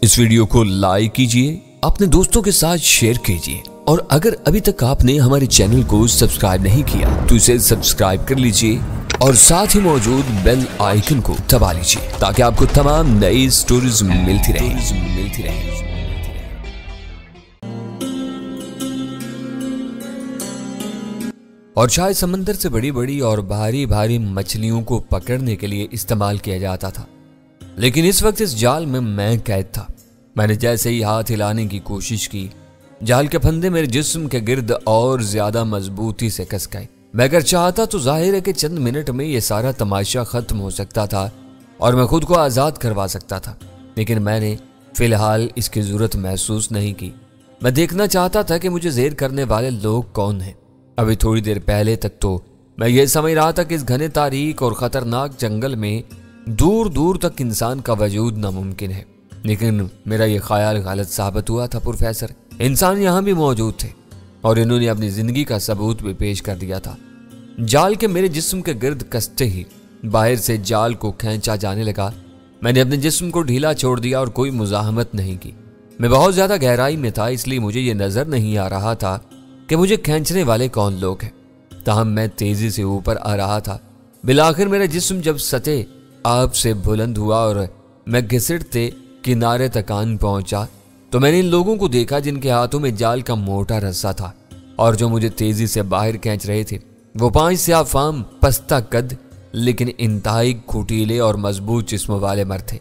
इस वीडियो को लाइक कीजिए, अपने दोस्तों के साथ शेयर कीजिए और अगर अभी तक आपने हमारे चैनल को सब्सक्राइब नहीं किया तो इसे सब्सक्राइब कर लीजिए और साथ ही मौजूद बेल आइकन को दबा लीजिए ताकि आपको तमाम नई स्टोरीज मिलती रहे। और शायद समंदर से बड़ी बड़ी और भारी भारी मछलियों को पकड़ने के लिए इस्तेमाल किया जाता था, लेकिन इस वक्त इस जाल में मैं कैद था। मैंने जैसे ही हाथ हिलाने की कोशिश की, जाल के फंदे मेरे जिस्म के गिर्द और ज्यादा मजबूती से कस गए। मैं अगर चाहता तो जाहिर है कि चंद मिनट में यह सारा तमाशा खत्म हो सकता था और मैं खुद को आजाद करवा सकता था, लेकिन मैंने फिलहाल इसकी जरूरत महसूस नहीं की। मैं देखना चाहता था कि मुझे ज़ेर करने वाले लोग कौन हैं। अभी थोड़ी देर पहले तक तो मैं ये समझ रहा था कि इस घने तारीख और खतरनाक जंगल में दूर दूर तक इंसान का वजूद नामुमकिन है, लेकिन मेरा ये ख्याल गलत साबित हुआ था। प्रोफेसर, इंसान यहाँ भी मौजूद थे और इन्होंने अपनी जिंदगी का सबूत भी पेश कर दिया था। जाल के मेरे जिस्म के गिर्द कसते ही बाहर से जाल को खींचा जाने लगा। मैंने अपने जिस्म को ढीला छोड़ दिया और कोई मुजाहमत नहीं की। मैं बहुत ज्यादा गहराई में था, इसलिए मुझे ये नजर नहीं आ रहा था कि मुझे खींचने वाले कौन लोग हैं। ताहम मैं तेजी से ऊपर आ रहा था। बिलाखिर मेरा जिस्म जब सतह आब से बुलंद हुआ और मैं घिसटते किनारे तक आन पहुंचा तो मैंने इन लोगों को देखा जिनके हाथों में जाल का मोटा रस्सा था और जो मुझे तेजी से बाहर खींच रहे थे। वो 5 स्याफाम पस्ता कद लेकिन इंतहाई खुटीले और मजबूत जिस्म वाले मर्द थे।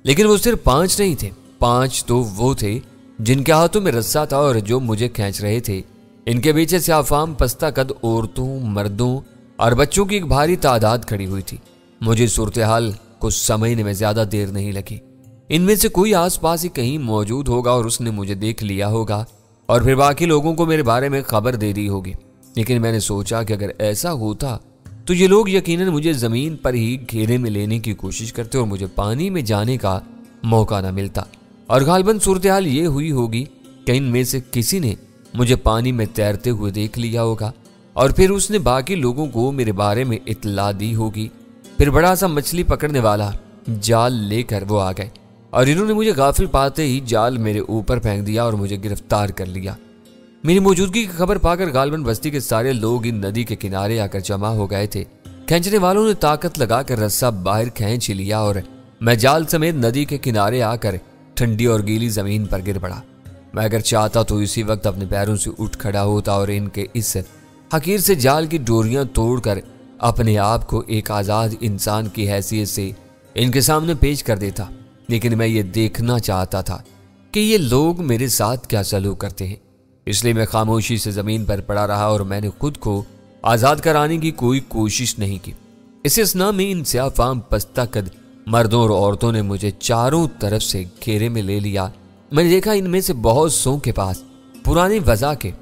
लेकिन वो सिर्फ 5 नहीं थे, 5 तो वो थे जिनके हाथों में रस्सा था और जो मुझे खींच रहे थे। इनके पीछे स्याफाम पस्ता कद औरतों, मर्दों और बच्चों की एक भारी तादाद खड़ी हुई थी। मुझे सूरत हाल को समझने में ज्यादा देर नहीं लगी। इनमें से कोई आसपास ही कहीं मौजूद होगा और उसने मुझे देख लिया होगा और फिर बाकी लोगों को मेरे बारे में खबर दे दी होगी। लेकिन मैंने सोचा कि अगर ऐसा होता तो ये लोग यकीनन मुझे जमीन पर ही घेरे में लेने की कोशिश करते और मुझे पानी में जाने का मौका न मिलता। और गालबन सूरत हाल ये हुई होगी कि इनमें से किसी ने मुझे पानी में तैरते हुए देख लिया होगा और फिर उसने बाकी लोगों को मेरे बारे में इत्तला दी होगी। फिर बड़ा सा मछली पकड़ने वाला जाल लेकर वो आ गए और इन्होंने मुझे गाफिल पाते ही जाल मेरे ऊपर फेंक दिया और मुझे गिरफ्तार कर लिया। मेरी मौजूदगी की खबर पाकर गालबन बस्ती के सारे लोग इन नदी के किनारे आकर जमा हो गए थे। खींचने वालों ने ताकत लगाकर रस्सा बाहर खींच लिया और मैं जाल समेत नदी के किनारे आकर ठंडी और गीली जमीन पर गिर पड़ा। मैं अगर चाहता तो इसी वक्त अपने पैरों से उठ खड़ा होता और इनके इस हकीर से जाल की डोरियां तोड़कर अपने आप को एक आज़ाद इंसान की हैसियत से इनके सामने पेश कर देता। लेकिन मैं ये देखना चाहता था कि ये लोग मेरे साथ क्या सलूक करते हैं, इसलिए मैं खामोशी से ज़मीन पर पड़ा रहा और मैंने खुद को आज़ाद कराने की कोई कोशिश नहीं की। इस असना में इन स्याफाम पस्ता कद मर्दों और औरतों ने मुझे चारों तरफ से घेरे में ले लिया। मैंने देखा इनमें से बहुत सौ के पास पुरानी वज़ा के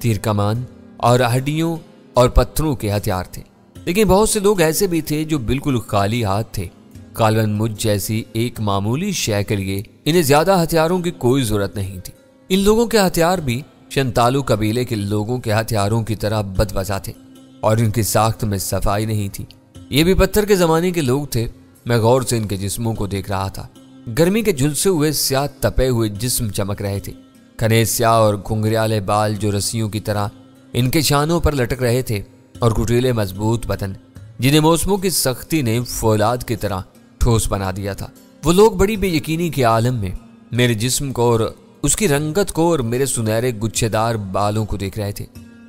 तीर कमान और हड्डियों और पत्थरों के हथियार थे, लेकिन बहुत से लोग ऐसे भी थे जो बिल्कुल खाली हाथ थे। गालबन मुझ जैसी एक मामूली शय के लिए इन्हें ज्यादा हथियारों की कोई जरूरत नहीं थी। इन लोगों के हथियार भी शंतालू कबीले के लोगों के हथियारों की तरह बदवजा थे और इनकी साख्त में सफाई नहीं थी। ये भी पत्थर के जमाने के लोग थे। मैं गौर से इनके जिस्मों को देख रहा था। गर्मी के झुलसे हुए स्याह तपे हुए जिस्म चमक रहे थे। घने स्याह और घुंघराले बाल जो रस्सियों की तरह इनके शानों पर लटक रहे थे और कुटीले मजबूत बदन जिन्हें मौसमों की सख्ती ने फौलाद की तरह ठोस बना दिया था। वो लोग बड़ी बेयकीनी के आलम में मेरे जिस्म को और उसकी रंगत को और मेरे सुनहरे गुच्छेदार बालों को देख रहे थे।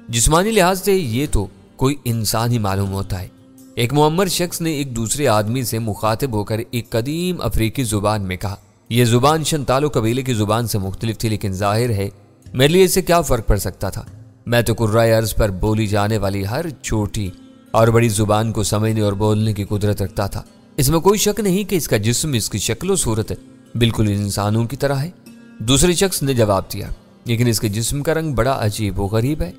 जिस्मानी लिहाज से ये तो कोई इंसान ही मालूम होता है। एक मुअम्मर शख्स ने एक दूसरे आदमी से मुखातिब होकर एक कदीम अफ्रीकी जुबान में कहा। यह जुबान शंतालो कबीले की जुबान से मुख्तलिफ थी, लेकिन जाहिर है मेरे लिए इससे क्या फर्क पड़ सकता था। मैं तो कुर्राए अर्ज पर बोली जाने वाली हर छोटी और बड़ी जुबान को समझने और बोलने की कुदरत रखता था। इसमें कोई शक नहीं कि इसका जिस्म, इसकी शक्ल सूरत बिल्कुल इंसानों की तरह है। दूसरे शख्स ने जवाब दिया, लेकिन इसके जिस्म का रंग बड़ा अजीब व गरीब है।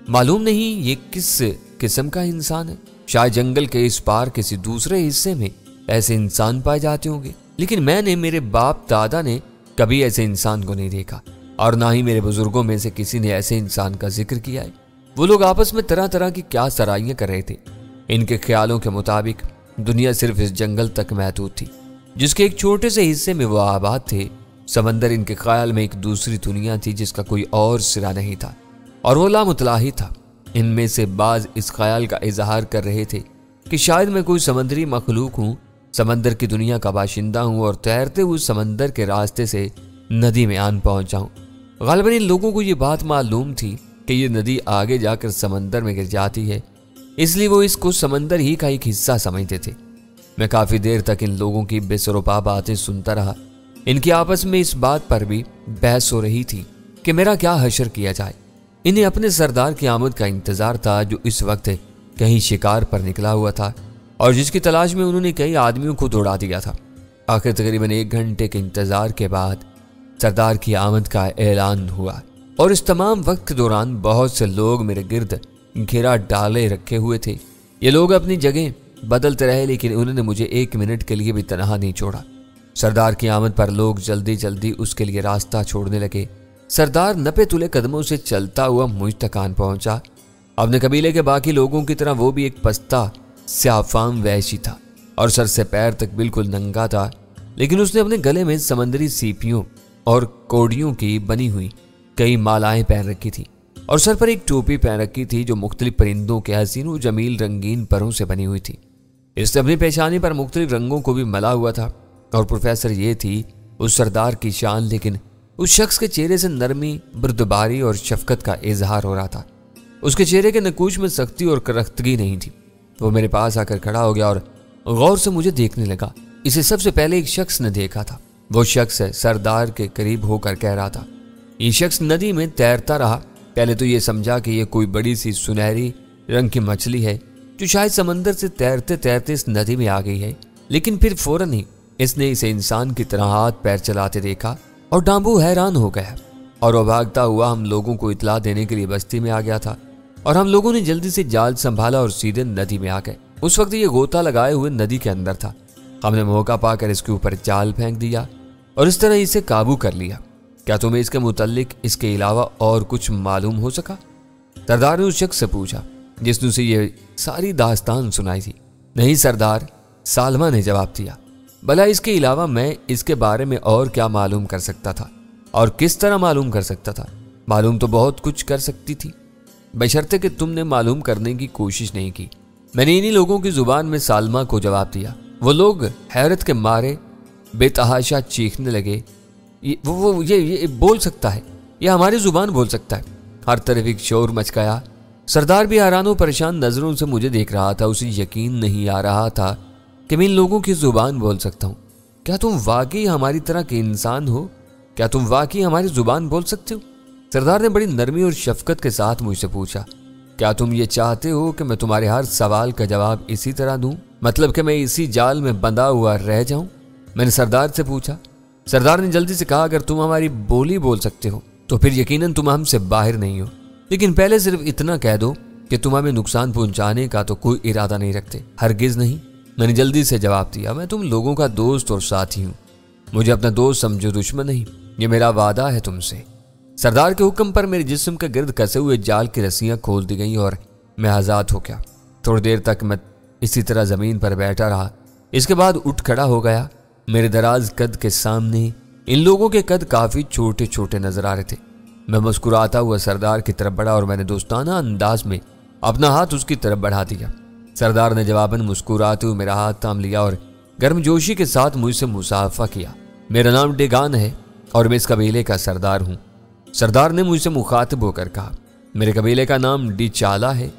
मालूम नहीं ये किस किस्म का इंसान है। शायद जंगल के इस पार किसी दूसरे हिस्से में ऐसे इंसान पाए जाते होंगे, लेकिन मैंने, मेरे बाप दादा ने कभी ऐसे इंसान को नहीं देखा और ना ही मेरे बुजुर्गों में से किसी ने ऐसे इंसान का जिक्र किया है। वो लोग आपस में तरह तरह की क्या सराहियां कर रहे थे। इनके ख्यालों के मुताबिक दुनिया सिर्फ इस जंगल तक महदूद थी जिसके एक छोटे से हिस्से में वो आबाद थे। समंदर इनके ख्याल में एक दूसरी दुनिया थी जिसका कोई और सिरा नहीं था और वो लामुतलाही था। इनमें से बाज इस ख्याल का इजहार कर रहे थे कि शायद मैं कोई समंदरी मखलूक हूँ, समंदर की दुनिया का बाशिंदा हूँ और तैरते हुए समंदर के रास्ते से नदी में आन पहुंच जाऊं। गालिबन इन लोगों को ये बात मालूम थी कि ये नदी आगे जाकर समंदर में गिर जाती है, इसलिए वो इसको समंदर ही का एक हिस्सा समझते थे। मैं काफी देर तक इन लोगों की बेसरोपा बातें सुनता रहा। इनकी आपस में इस बात पर भी बहस हो रही थी कि मेरा क्या हशर किया जाए। इन्हें अपने सरदार की आमद का इंतजार था जो इस वक्त कहीं शिकार पर निकला हुआ था और जिसकी तलाश में उन्होंने कई आदमियों को दौड़ा दिया था। आखिर तकरीबन 1 घंटे के इंतजार के बाद सरदार की आमद का ऐलान हुआ और इस तमाम वक्त के दौरान बहुत से लोग मेरे गिर्द घेरा डाले रखे हुए थे। ये लोग अपनी जगह बदलते रहे लेकिन उन्होंने मुझे 1 मिनट के लिए भी तनहा नहीं छोड़ा। सरदार की आमद पर लोग जल्दी जल्दी उसके लिए रास्ता छोड़ने लगे। सरदार नपे तुले कदमों से चलता हुआ मुझ तक आन पहुंचा। अपने कबीले के बाकी लोगों की तरह वो भी एक पस्ता स्याफाम वैशी था और सर से पैर तक बिल्कुल नंगा था, लेकिन उसने अपने गले में समंदरी सीपियों और कोड़ियों की बनी हुई कई मालाएं पहन रखी थी और सर पर एक टोपी पहन रखी थी जो मुख्तलिफ परिंदों के हसीन व जमील रंगीन परों से बनी हुई थी। इसने अपनी पेशानी पर मुख्तलिफ रंगों को भी मला हुआ था और प्रोफेसर ये थी उस सरदार की शान, लेकिन उस शख्स के चेहरे से नरमी, बुर्दबारी और शफकत का इजहार हो रहा था। उसके चेहरे के नकूश में सख्ती और करख्तगी नहीं थी। वो मेरे पास आकर खड़ा हो गया और गौर से मुझे देखने लगा। इसे सबसे पहले एक शख्स ने देखा था। वो शख्स सरदार के करीब होकर कह रहा था। ये शख्स नदी में तैरता रहा। पहले तो ये समझा कि ये कोई बड़ी सी सुनहरी रंग की मछली है जो शायद समंदर से तैरते तैरते इस नदी में आ गई है, लेकिन फिर फौरन ही इसने इसे इंसान की तरह हाथ पैर चलाते देखा और डांबू हैरान हो गया और वो भागता हुआ हम लोगों को इतला देने के लिए बस्ती में आ गया था और हम लोगों ने जल्दी से जाल संभाला और सीधे नदी में आ गए। उस वक्त ये गोता लगाए हुए नदी के अंदर था। हमने मौका पाकर इसके ऊपर जाल फेंक दिया और इस तरह इसे काबू कर लिया। क्या तुम्हें इसके मुतल्लिक इसके अलावा और कुछ मालूम हो सका? सरदार ने उस शख्स से पूछा जिसने उसे ये सारी दास्तान सुनाई थी। नहीं सरदार, सालमा ने जवाब दिया। भला इसके अलावा मैं इसके बारे में और क्या मालूम कर सकता था और किस तरह मालूम कर सकता था? मालूम तो बहुत कुछ कर सकती थी, बशर्ते कि तुमने मालूम करने की कोशिश नहीं की। मैंने इन्हीं लोगों की जुबान में सालमा को जवाब दिया। वो लोग हैरत के मारे बेतहाशा चीखने लगे। ये बोल सकता है, ये हमारी जुबान बोल सकता है। हर तरफ एक शोर मच गया। सरदार भी हैरान और परेशान नजरों से मुझे देख रहा था। उसे यकीन नहीं आ रहा था कि मैं इन लोगों की जुबान बोल सकता हूँ। क्या तुम वाकई हमारी तरह के इंसान हो? क्या तुम वाकई हमारी जुबान बोल सकते हो? सरदार ने बड़ी नरमी और शफकत के साथ मुझसे पूछा। क्या तुम ये चाहते हो कि मैं तुम्हारे हर सवाल का जवाब इसी तरह दूं? मतलब कि मैं इसी जाल में बंधा हुआ रह जाऊं? मैंने सरदार से पूछा। सरदार ने जल्दी से कहा, अगर तुम हमारी बोली बोल सकते हो तो फिर यकीनन तुम हमसे बाहर नहीं हो, लेकिन पहले सिर्फ इतना कह दो कि तुम हमें नुकसान पहुंचाने का तो कोई इरादा नहीं रखते। हरगिज नहीं, मैंने जल्दी से जवाब दिया। मैं तुम लोगों का दोस्त और साथी हूँ, मुझे अपना दोस्त समझो, दुश्मन नहीं। ये मेरा वादा है तुमसे। सरदार के हुक्म पर मेरे जिस्म के गिर्द कसे हुए जाल की रस्सियां खोल दी गईं और मैं आज़ाद हो गया। थोड़ी देर तक मैं इसी तरह ज़मीन पर बैठा रहा। इसके बाद उठ खड़ा हो गया। मेरे दराज कद के सामने इन लोगों के कद काफ़ी छोटे छोटे नजर आ रहे थे। मैं मुस्कुराता हुआ सरदार की तरफ बढ़ा और मैंने दोस्ताना अंदाज में अपना हाथ उसकी तरफ बढ़ा दिया। सरदार ने जवाबन मुस्कुराते हुए मेरा हाथ थाम लिया और गर्मजोशी के साथ मुझसे मुसाफा किया। मेरा नाम डेगान है और मैं इस कबीले का सरदार हूँ। सरदार ने मुझसे मुखातिब होकर कहा, मेरे कबीले का नाम डी चाला है।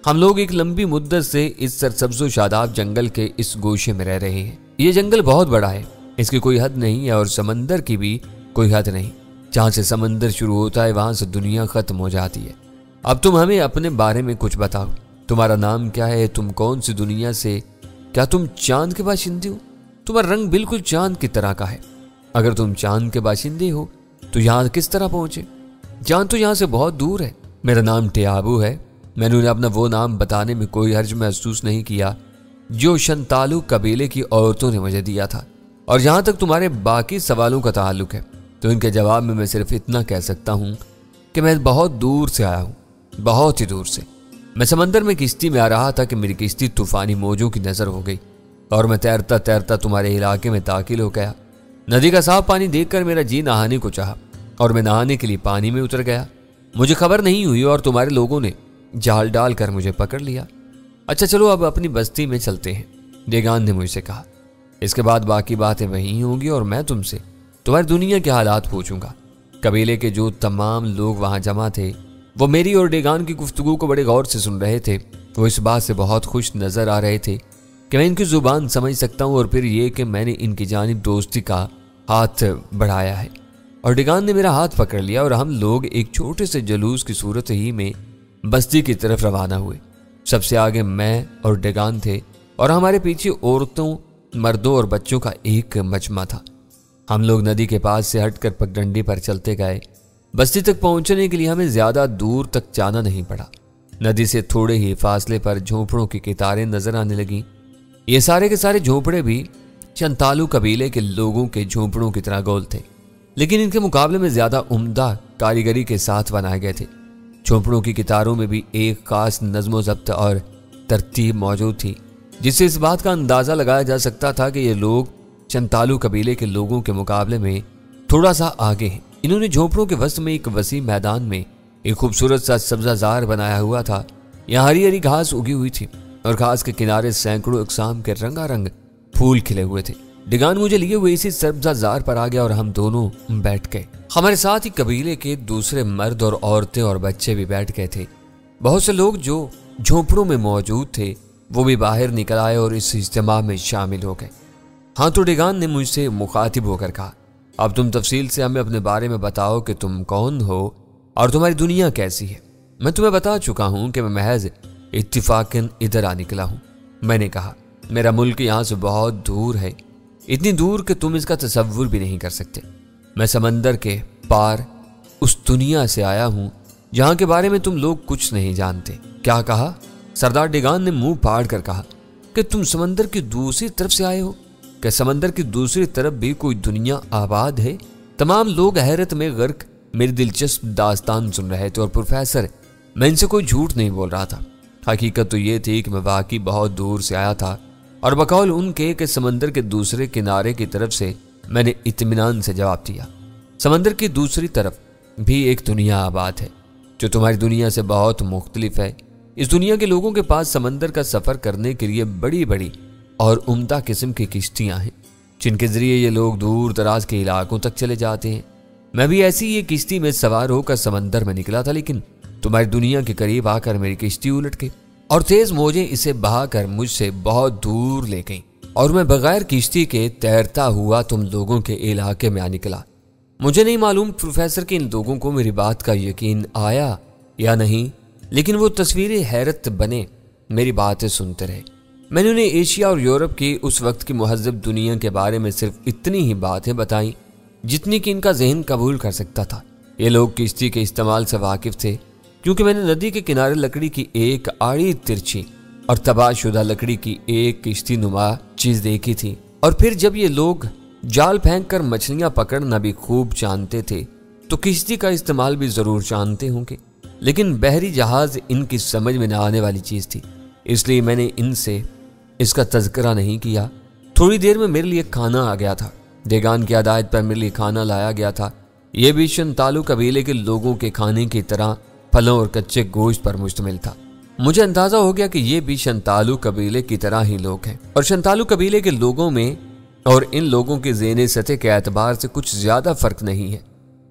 हम लोग एक लंबी मुद्दत से इस सरसब्ज़ो शादाब जंगल के इस गोशे में रह रहे हैं। ये जंगल बहुत बड़ा है, इसकी कोई हद नहीं है और समंदर की भी कोई हद नहीं। जहाँ से समंदर शुरू होता है वहाँ से दुनिया ख़त्म हो जाती है। अब तुम हमें अपने बारे में कुछ बताओ। तुम्हारा नाम क्या है? तुम कौन सी दुनिया से? क्या तुम चांद के बाशिंदे हो? तुम्हारा रंग बिल्कुल चांद की तरह का है। अगर तुम चांद के बाशिंदे हो तो यहाँ किस तरह पहुंचे? चांद तो यहाँ से बहुत दूर है। मेरा नाम टियाबू है। मैंने उन्हें अपना वो नाम बताने में कोई हर्ज महसूस नहीं किया जो शंतालू कबीले की औरतों ने मुझे दिया था। और जहाँ तक तुम्हारे बाकी सवालों का ताल्लुक है तो इनके जवाब में मैं सिर्फ इतना कह सकता हूँ कि मैं बहुत दूर से आया हूँ, बहुत ही दूर से। मैं समंदर में किश्ती में आ रहा था कि मेरी किश्ती तूफानी मौजों की नज़र हो गई और मैं तैरता तैरता तुम्हारे इलाके में दाखिल हो गया। ندی کا صاف پانی دیکھ کر میرا جی نہانے کو چاہا اور میں نہانے کے لیے پانی میں اتر گیا۔ مجھے خبر نہیں ہوئی اور تمہارے لوگوں نے جال ڈال کر مجھے پکڑ لیا۔ اچھا چلو اب اپنی بستی میں چلتے ہیں، ڈیگان نے مجھ سے کہا۔ اس کے بعد باقی باتیں وہی ہوں گی اور میں تم سے تمہاری دنیا کے حالات پوچھوں گا۔ قبیلے کے جو تمام لوگ وہاں جمع تھے وہ میری اور ڈیگان کی گفتگو کو بڑے غور سے سن رہے تھے۔ وہ اس بات سے بہت خوش نظر آ رہے تھے کہ میں ان کی زبان سمجھ سکتا ہوں اور پھر یہ کہ میں نے ان کی جانب دوستی کا ہاتھ بڑھایا ہے۔ اور ڈیگان نے میرا ہاتھ پکڑ لیا اور ہم لوگ ایک چھوٹے سے جلوس کی صورت ہی میں بستی کی طرف روانہ ہوئے۔ سب سے آگے میں اور ڈیگان تھے اور ہمارے پیچھے عورتوں، مردوں اور بچوں کا ایک مجمع تھا۔ ہم لوگ ندی کے پاس سے ہٹ کر پگڈنڈی پر چلتے گئے۔ بستی تک پہنچنے کے لیے ہمیں زیادہ دور تک جانا نہیں پڑا۔ ندی سے تھوڑے ہی فاصلے پر جھونپڑوں کی قطاریں نظر آنے لگیں۔ یہ سارے کے سارے جھونپڑے بھی شنتالو قبیلے کے لوگوں کے جھونپڑوں کی طرح گول تھے، لیکن ان کے مقابلے میں زیادہ عمدہ کاریگری کے ساتھ بنائے گئے تھے۔ جھونپڑوں کی قطاروں میں بھی ایک خاص نظم و ضبط اور ترتیب موجود تھی، جس سے اس بات کا اندازہ لگایا جا سکتا تھا کہ یہ لوگ شنتالو قبیلے کے لوگوں کے مقابلے میں تھوڑا سا آگے ہیں۔ انہوں نے جھونپڑوں کے وسط میں ایک وسیع میدان میں ایک خوبصورت سا سبزہ زار بنایا ہوا تھا۔ یہاں ہری ہری گھاس اگی ہوئی تھی اور گھاس کے کنارے سینکڑوں اقسام کے رنگا رنگ پھول کھلے ہوئے تھے۔ ڈیگان مجھے لیے ہوئے اسی سبزہ زار پر آ گیا اور ہم دونوں بیٹھ گئے۔ ہمارے ساتھ ہی قبیلے کے دوسرے مرد اور عورتیں اور بچے بھی بیٹھ گئے تھے۔ بہت سے لوگ جو جھونپڑوں میں موجود تھے وہ بھی باہر نکل آئے اور اس اجتماع میں شامل ہو گئے۔ ہاں تو ڈیگان نے مجھ سے مخاطب ہو کر کہا، اب تم تفصیل سے ہمیں اپنے بارے میں بتاؤ کہ تم کون ہو اور تمہاری دنیا کیسی ہے۔ میں تمہیں بتا چکا ہوں کہ میں محض اتفاقاً ادھر آ نکلا ہوں۔ میں نے کہا، میرا ملک یہاں سے بہت دور ہے، اتنی دور کہ تم اس کا تصور بھی نہیں کر سکتے۔ میں سمندر کے پار اس دنیا سے آیا ہوں جہاں کے بارے میں تم لوگ کچھ نہیں جانتے۔ کیا کہا؟ سردار ڈیگان نے منہ پھاڑ کر کہا کہ تم سمندر کی دوسری طرف سے آئے ہو؟ کہ سمندر کی دوسری طرف بھی کوئی دنیا آباد ہے؟ تمام لوگ حیرت میں غرق میری دلچسپ داستان سن رہے تھے اور پروفیسر میں ان سے کوئی جھوٹ نہیں بول رہا تھا۔ حقیقت تو یہ تھی کہ میں واقعی بہت دور سے آیا تھا اور بقول ان کے کہ سمندر کے دوسرے کنارے کی طرف سے میں نے اطمینان سے جواب دیا، سمندر کی دوسری طرف بھی ایک دنیا آباد ہے جو تمہاری دنیا سے بہت مختلف ہے۔ اس دنیا کے لوگوں کے پاس سمندر کا سفر کرنے کے لیے بڑی بڑی اور عمدہ قسم کی کشتیاں ہیں جن کے ذریعے یہ لوگ دور دراز کے علاقوں تک چلے جاتے ہیں۔ میں بھی ایسی یہ کشتی میں سوار ہو کر سمندر میں نکلا تھا، لیکن تمہاری دنیا کے قریب آ کر میری کشتی الٹ گئی اور تیز موجیں اسے بہا کر مجھ سے بہت دور لے گئیں اور میں بغیر کشتی کے تیرتا ہوا تم لوگوں کے علاقے میں آ نکلا۔ مجھے نہیں معلوم پروفیسر کہ ان لوگوں کو میری بات کا یقین آیا یا نہیں، لیکن وہ تصویر حیرت بنے میری باتیں سنتے رہے۔ میں نے انہیں ایشیا اور یورپ کی اس وقت کی مہذب دنیا کے بارے میں صرف اتنی ہی باتیں بتائیں جتنی کہ ان کا ذہن قبول کر سکتا تھا۔ یہ لوگ کشتی کے استعمال سے واقف تھے کیونکہ میں نے ندی کے کنارے لکڑی کی ایک آڑی ترچھی اور تباہ شدہ لکڑی کی ایک کشتی نما چیز دیکھی تھی، اور پھر جب یہ لوگ جال پھینک کر مچھلیاں پکڑنا بھی خوب جانتے تھے تو کشتی کا استعمال بھی ضرور جانتے ہوں گے، لیکن بحری جہاز ان کی سمجھ میں نہ آنے والی چیز تھی، اس لیے میں نے ان سے اس کا تذکرہ نہیں کیا۔ تھوڑی دیر میں میرے لیے کھانا آ گیا تھا۔ ڈیگان کی ہدایت پر میرے لیے کھانا لایا گیا تھا۔ یہ بھی شنتالو قبیلے کے لوگوں کے کھانے کی طرح پھلوں اور کچے گوشت پر مشتمل تھا۔ مجھے اندازہ ہو گیا کہ یہ بھی شنتالو قبیلے کی طرح ہی لوگ ہیں اور شنتالو قبیلے کے لوگوں میں اور ان لوگوں کے ذہنی سطح کے اعتبار سے کچھ زیادہ فرق نہیں ہے،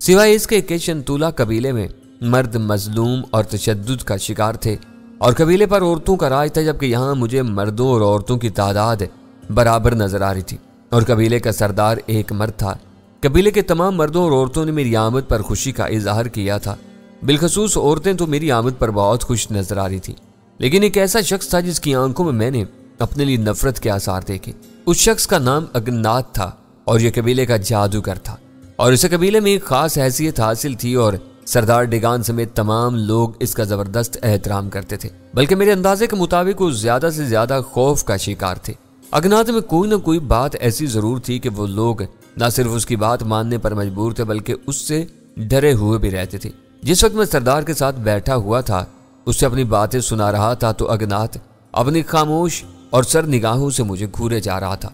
سوائے اس کے کہ شنتولا قبیلے میں مرد مظلوم اور تشدد کا شکار تھے اور قبیلے پر عورتوں کا راج تھا، جبکہ یہاں مجھے مردوں اور عورتوں کی تعداد برابر نظر آ رہی تھی اور قبیلے کا سردار ایک مرد تھا۔ قبیلے کے تمام مردوں اور عورتوں نے میری آمد پر خوشی کا اظہار کیا تھا، بالخصوص عورتیں تو میری آمد پر بہت خوش نظر آ رہی تھی، لیکن ایک ایسا شخص تھا جس کی آنکھوں میں نے اپنے لیے نفرت کے آثار دیکھے۔ اس شخص کا نام اگنات تھا اور یہ قبیلے کا جادوگر تھا اور اسے قبیلے میں ایک خاص حیثیت حاصل تھی اور سردار ڈیگان سمیت تمام لوگ اس کا زبردست احترام کرتے تھے، بلکہ میرے اندازے کے مطابق وہ زیادہ سے زیادہ خوف کا شکار تھے۔ اگنات میں کوئی نہ کوئی بات ایسی ضرور تھی کہ وہ لوگ نہ صرف اس کی بات ماننے پر مجبور تھے بلکہ اس سے ڈرے ہوئے بھی رہتے تھے۔ جس وقت میں سردار کے ساتھ بیٹھا ہوا تھا، اس سے اپنی باتیں سنا رہا تھا، تو اگنات اپنی خاموش اور سر نگاہوں سے مجھے گھورے جا رہا تھا۔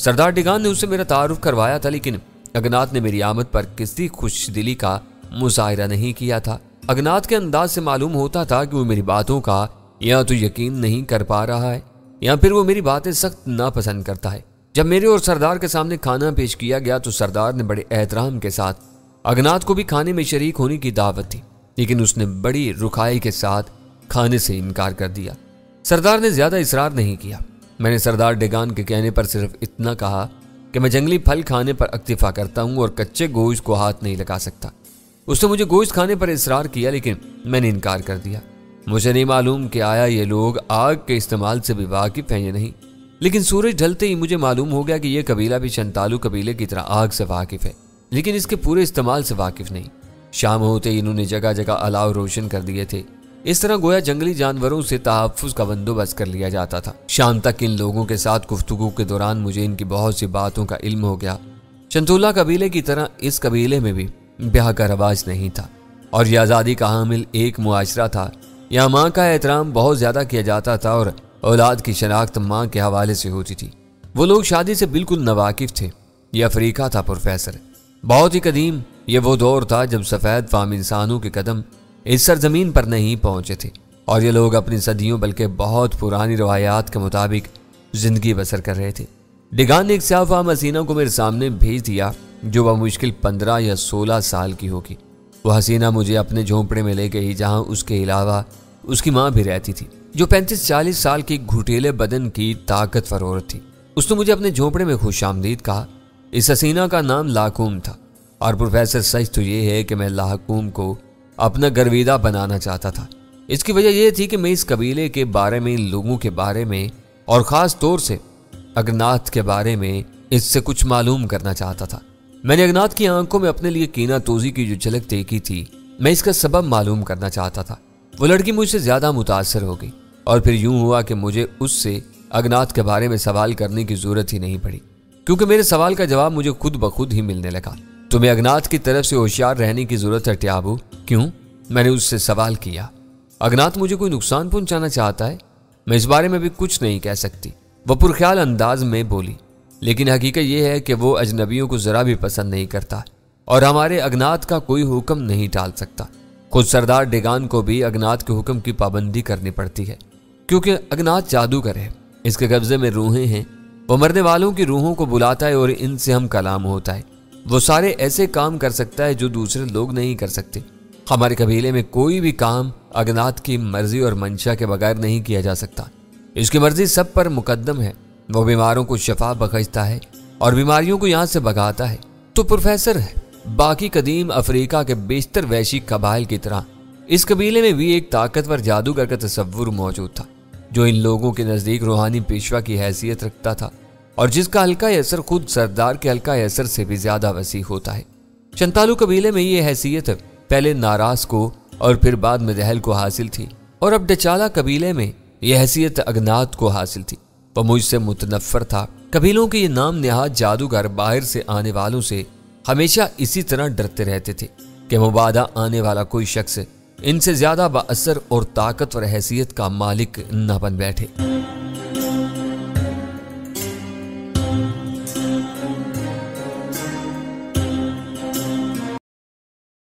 सरदार डिगान ने उससे मेरा तारुफ करवाया था, लेकिन अगनात ने मेरी आमद पर किसी खुश दिली का मुजाहिरा नहीं किया था। अगनात के अंदाज से मालूम होता था कि वो मेरी बातों का या तो यकीन नहीं कर पा रहा है या फिर वो मेरी बातें सख्त नापसंद करता है। जब मेरे और सरदार के सामने खाना पेश किया गया तो सरदार ने बड़े एहतराम के साथ अगनात को भी खाने में शरीक होने की दावत दी, लेकिन उसने बड़ी रुखाई के साथ खाने से इनकार कर दिया। सरदार ने ज्यादा इसरार नहीं किया। मैंने सरदार डिगान के कहने पर सिर्फ इतना कहा कि मैं जंगली फल खाने पर इक्तिफा करता हूँ और कच्चे गोश्त को हाथ नहीं लगा सकता। उसने मुझे गोश्त खाने पर इसरार किया, लेकिन मैंने इनकार कर दिया। मुझे नहीं मालूम कि आया ये लोग आग के इस्तेमाल से भी वाकिफ हैं या नहीं, लेकिन सूरज ढलते ही मुझे मालूम हो गया कि यह कबीला भी शंतालू कबीले की तरह आग से वाकिफ है, लेकिन इसके पूरे इस्तेमाल से वाकिफ नहीं। शाम होते ही इन्होंने जगह जगह अलाव रोशन कर दिए थे। इस तरह गोया जंगली जानवरों से तहफ्फुज़ का बंदोबस्त कर लिया जाता था। शाम तक इन लोगों के साथ गुफ्तगू के दौरान मुझे इनकी बहुत सी बातों का इल्म हो गया। शंतुल्ला कबीले की तरह इस कबीले में भी ब्याह का रवाज नहीं था और यह आज़ादी का हामिल एक मुआशरा था। यहाँ माँ का एहतराम बहुत ज्यादा किया जाता था और औलाद की शनाख्त माँ के हवाले से होती थी। वो लोग शादी से बिल्कुल नावाकिफ थे। यह अफ्रीका था प्रोफेसर। बहुत ही कदीम ये वो दौर था जब सफ़ेद फाम इंसानों के कदम इस सरजमीन पर नहीं पहुंचे थे और ये लोग अपनी सदियों बल्कि बहुत पुरानी रवायात के मुताबिक जिंदगी बसर कर रहे थे। डिगान ने एक स्याह फाम हसीना को मेरे सामने भेज दिया जो बमुश्किल 15 या 16 साल की होगी। वह हसीना मुझे अपने झोंपड़े में ले गई जहां उसके अलावा उसकी माँ भी रहती थी, जो 35-40 साल की घुटेले बदन की ताकतवर औरत थी। उसने मुझे अपने झोंपड़े में खुशामदीद कहा। इस हसीना का नाम लाकूम था और प्रोफेसर सच तो ये है कि मैं लाकूम को अपना गर्विदा बनाना चाहता था। इसकी वजह यह थी कि मैं इस कबीले के बारे में, इन लोगों के बारे में और ख़ास तौर से अगनात के बारे में इससे कुछ मालूम करना चाहता था। मैंने अगनात की आंखों में अपने लिए कीना तोजी की जो झलक देखी थी, मैं इसका सबब मालूम करना चाहता था। वो लड़की मुझसे ज्यादा मुतासर हो गई और फिर यूं हुआ कि मुझे उससे अगनात के बारे में सवाल करने की जरूरत ही नहीं पड़ी, क्योंकि मेरे सवाल का जवाब मुझे खुद ब खुद ही मिलने लगा। तुम्हें अगनात की तरफ से होशियार रहने की जरूरत है ट्याबू। क्यों? मैंने उससे सवाल किया। अगनात मुझे कोई नुकसान पहुंचाना चाहता है? मैं इस बारे में भी कुछ नहीं कह सकती, वह पुरख्याल अंदाज में बोली। लेकिन हकीकत यह है कि वो अजनबियों को जरा भी पसंद नहीं करता और हमारे अगनात का कोई हुक्म नहीं टाल सकता। खुद सरदार डिगान को भी अगनात के हुक्म की पाबंदी करनी पड़ती है, क्योंकि अगनात जादूगर है। इसके कब्जे में रूहें हैं। वो मरने वालों की रूहों को बुलाता है और इनसे हम कलाम होता है। वो सारे ऐसे काम कर सकता है जो दूसरे लोग नहीं कर सकते। हमारे कबीले में कोई भी काम अगनात की मर्जी और मंशा के बगैर नहीं किया जा सकता। इसकी मर्जी सब पर मुकद्दम है। वो बीमारों को शफा बख्शता है और बीमारियों को यहाँ से भगाता है। तो प्रोफेसर है, बाकी कदीम अफ्रीका के बेशतर वैशी कबाइल की तरह इस कबीले में भी एक ताकतवर जादूगर का तस्वुर मौजूद था, जो इन लोगों के नजदीक रूहानी पेशवा की हैसियत रखता था और जिसका हल्का असर खुद सरदार के हल्का असर से भी ज्यादा वसी होता है। शंतालू कबीले में ये हैसियत पहले नाराज को और फिर बाद में दहल को हासिल थी और अब डचाला कबीले में यह हैसियत अगनात को हासिल थी। वह मुझसे मुतनफ्फर था। कबीलों के ये नाम निहाद जादूगर बाहर से आने वालों से हमेशा इसी तरह डरते रहते थे कि मुबादा आने वाला कोई शख्स इनसे ज्यादा बाअसर और ताकतवर हैसियत का मालिक न बन बैठे।